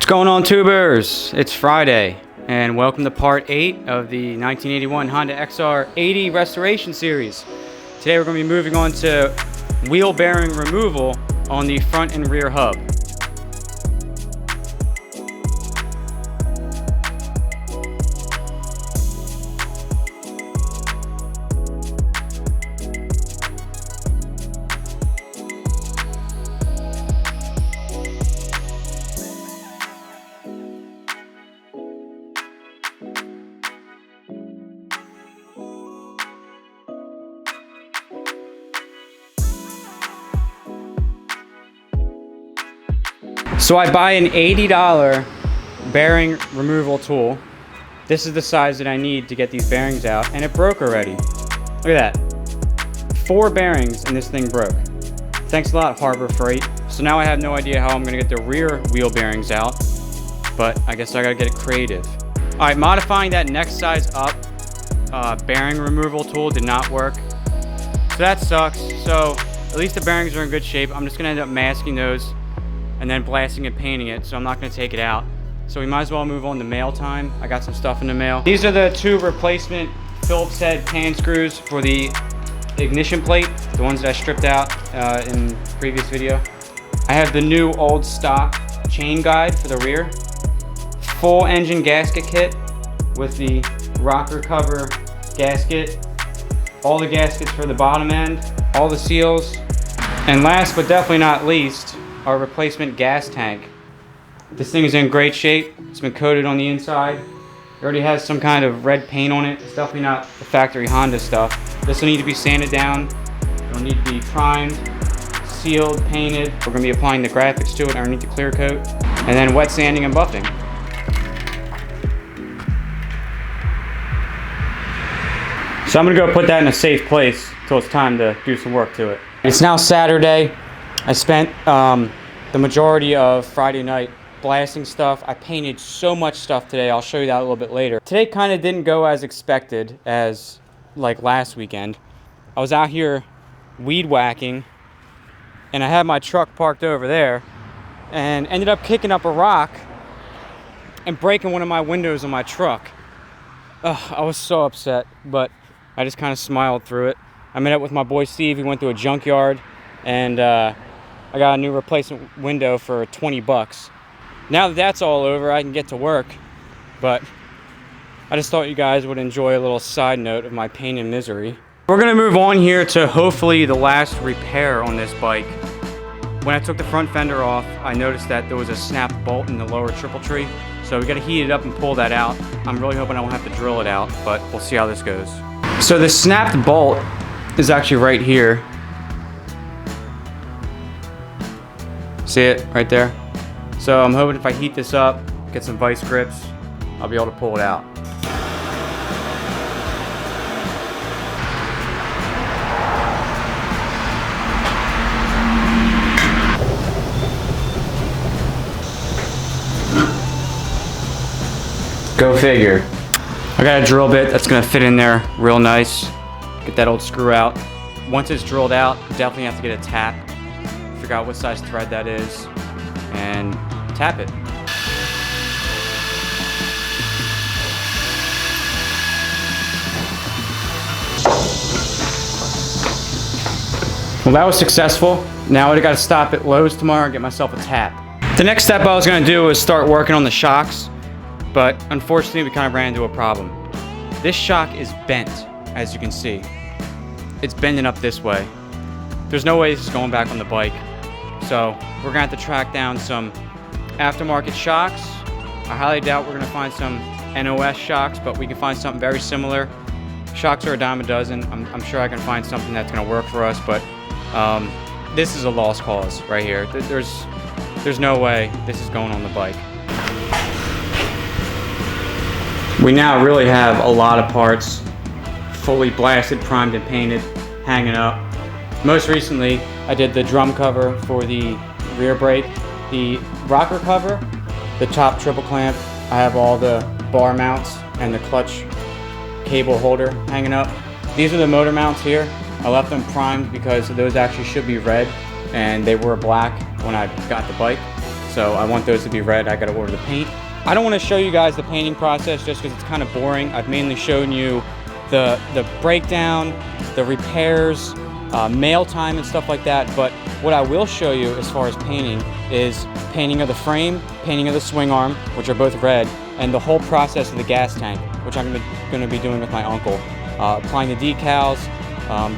What's going on, tubers? It's Friday, and welcome to part 8 of the 1981 Honda XR80 restoration series. Today we're going to be moving on to wheel bearing removal on the front and rear hub. So I buy an $80 bearing removal tool. This is the size that I need to get these bearings out, and it broke already. Look at that. 4 bearings and this thing broke. Thanks a lot, Harbor Freight. So now I have no idea how I'm gonna get the rear wheel bearings out, but I guess I gotta get it creative. All right, modifying that next size up bearing removal tool did not work. So that sucks. So at least the bearings are in good shape. I'm just gonna end up masking those and then blasting and painting it, so I'm not gonna take it out. So we might as well move on to mail time. I got some stuff in the mail. These are the 2 replacement Phillips head pan screws for the ignition plate, the ones that I stripped out in the previous video. I have the new old stock chain guide for the rear, full engine gasket kit with the rocker cover gasket, all the gaskets for the bottom end, all the seals, and last but definitely not least, our replacement gas tank. This thing is in great shape. It's been coated on the inside. It already has some kind of red paint on it. It's definitely not the factory Honda stuff. This will need to be sanded down. It'll need to be primed, sealed, painted. We're gonna be applying the graphics to it underneath the clear coat, and then wet sanding and buffing. So I'm gonna go put that in a safe place until it's time to do some work to it. It's now Saturday. I spent the majority of Friday night blasting stuff. I painted so much stuff today. I'll show you that a little bit later. Today kind of didn't go as expected as like last weekend. I was out here weed whacking, and I had my truck parked over there and ended up kicking up a rock and breaking one of my windows on my truck. Ugh, I was so upset, but I just kind of smiled through it. I met up with my boy Steve. He went to a junkyard, and I got a new replacement window for 20 bucks. Now that that's all over, I can get to work, but I just thought you guys would enjoy a little side note of my pain and misery. We're gonna move on here to hopefully the last repair on this bike. When I took the front fender off, I noticed that there was a snapped bolt in the lower triple tree, so we gotta heat it up and pull that out. I'm really hoping I won't have to drill it out, but we'll see how this goes. So the snapped bolt is actually right here. See it right there? So I'm hoping if I heat this up, get some vice grips, I'll be able to pull it out. Go figure. I got a drill bit that's gonna fit in there real nice. Get that old screw out. Once it's drilled out, definitely have to get a tap. Figure out what size thread that is and tap it. Well, that was successful. Now I gotta stop at Lowe's tomorrow and get myself a tap. The next step I was gonna do was start working on the shocks, but unfortunately we kind of ran into a problem. This shock is bent, as you can see. It's bending up this way. There's no way this is going back on the bike. So we're gonna have to track down some aftermarket shocks. I highly doubt we're gonna find some NOS shocks, but we can find something very similar. Shocks are a dime a dozen. I'm sure I can find something that's gonna work for us, but this is a lost cause right here. There's no way this is going on the bike. We now really have a lot of parts fully blasted, primed, and painted, hanging up. Most recently, I did the drum cover for the rear brake, the rocker cover, the top triple clamp. I have all the bar mounts and the clutch cable holder hanging up. These are the motor mounts here. I left them primed because those actually should be red, and they were black when I got the bike. So I want those to be red. I gotta order the paint. I don't want to show you guys the painting process just because it's kind of boring. I've mainly shown you the breakdown, the repairs, mail time and stuff like that. But what I will show you as far as painting is painting of the frame, painting of the swing arm, which are both red, and the whole process of the gas tank, which I'm going to be doing with my uncle. Applying the decals,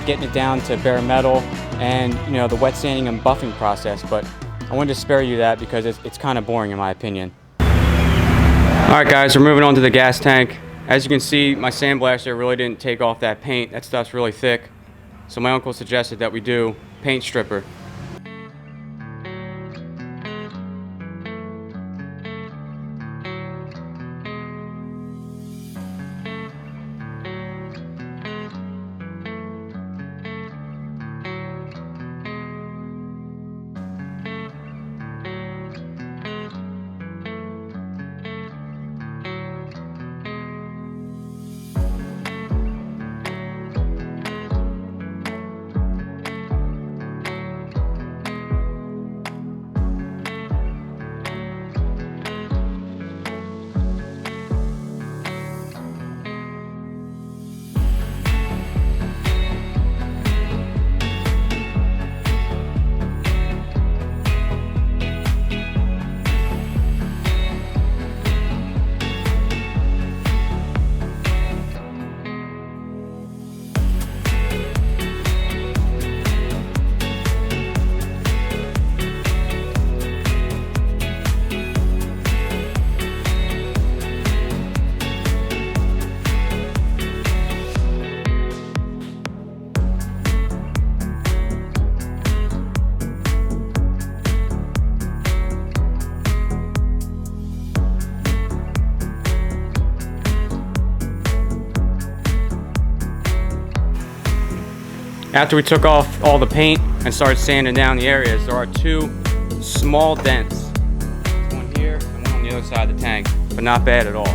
getting it down to bare metal, and you know, the wet sanding and buffing process. But I wanted to spare you that because it's kind of boring in my opinion. Alright guys, we're moving on to the gas tank. As you can see, my sandblaster really didn't take off that paint. That stuff's really thick. So my uncle suggested that we do paint stripper. After we took off all the paint and started sanding down the areas, there are two small dents. One here and one on the other side of the tank, but not bad at all.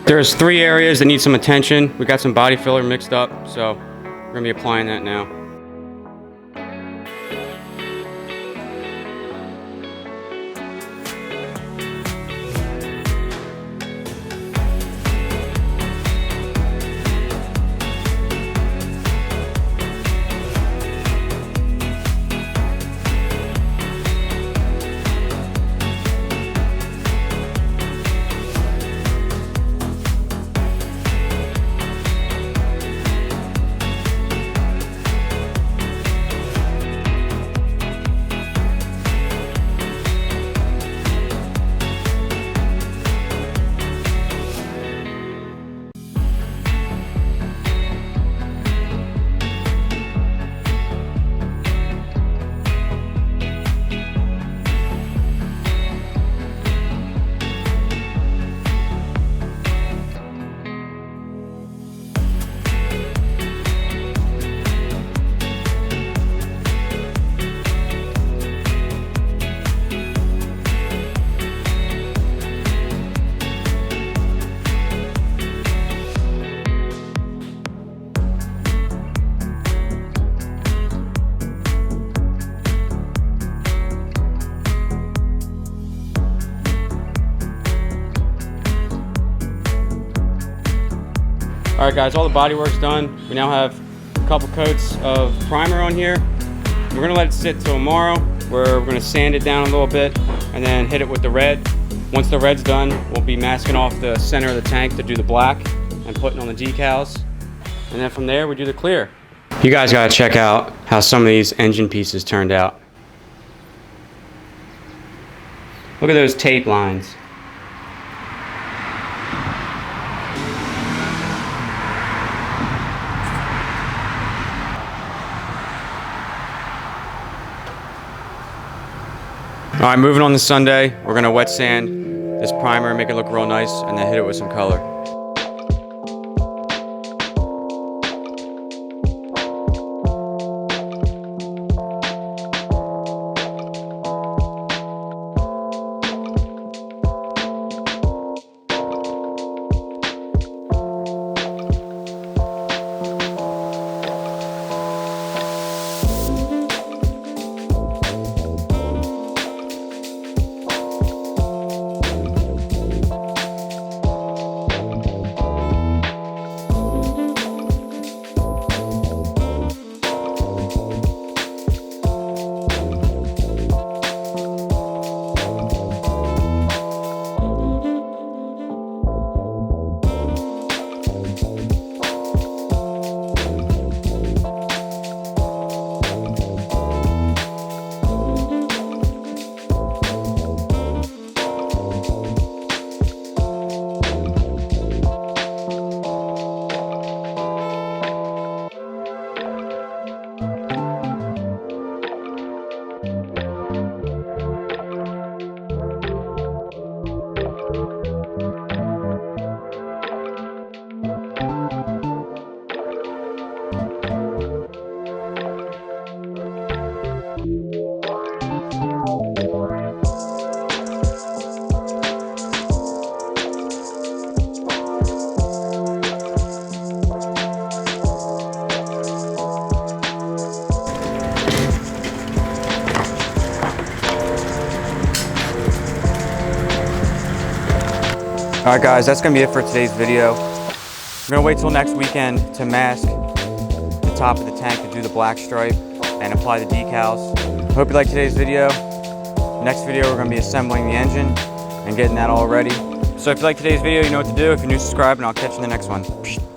There's 3 areas that need some attention. We got some body filler mixed up, so we're gonna be applying that now. Alright guys, all the body work's done. We now have a couple coats of primer on here. we're gonna let it sit till tomorrow, where we're gonna sand it down a little bit and then hit it with the red. Once the red's done, we'll be masking off the center of the tank to do the black and putting on the decals. And then from there, we do the clear. You guys gotta check out how some of these engine pieces turned out. Look at those tape lines. All right, moving on to Sunday, we're gonna wet sand this primer, make it look real nice, and then hit it with some color. Alright guys, that's going to be it for today's video. I'm going to wait till next weekend to mask the top of the tank to do the black stripe and apply the decals. Hope you liked today's video. Next video we're going to be assembling the engine and getting that all ready. So if you like today's video, you know what to do. If you're new, subscribe, and I'll catch you in the next one.